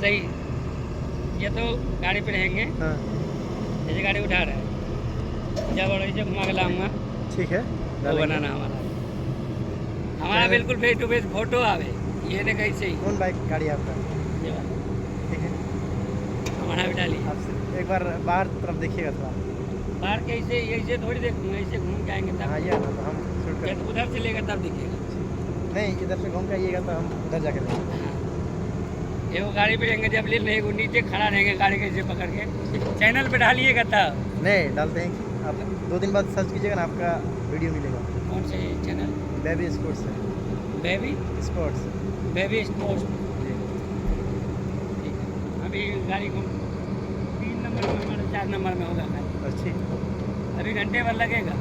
सही। ये तो गाड़ी पे रहेंगे, हाँ जैसे गाड़ी उठा रहा है, जब और ऐसे घुमा के लाऊंगा ठीक है, वो डालेंगे। बनाना हमारा बिल्कुल फेस टू फेस फोटो आवे। ये ने कैसे ही कौन बाइक गाड़ी है आपका? ये वाला ठीक है, हमारा भी डालिए। आप एक बार बाहर तरफ देखिएगा थोड़ा। बाहर कैसे ऐसे थोड़ी देखूंगा, ऐसे घूम के आएंगे हाँ तब। ये ना तो हम शूट जब करेंगे। उधर से लेगा तब दिखेगा। नहीं, इधर से घूम के आइएगा तो हम उधर जाकर लेंगे। हाँ। ये वो गाड़ी पे रहेंगे, जब ले नहीं वो नीचे खड़ा रहेंगे गाड़ी कैसे पकड़ के चैनल पे डालिएगा तब। नहीं डालते हैं, आप 2 दिन बाद सर्च कीजिएगा ना, आपका वीडियो मिलेगा। कौन से चैनल? बेबी स्पोर्ट्स है। Baby sports baby sports. जी। ठीक है, अभी गाड़ी को 3 नंबर में हमारा 4 नंबर में होगा गाड़ी। अच्छी। अभी घंटे भर लगेगा।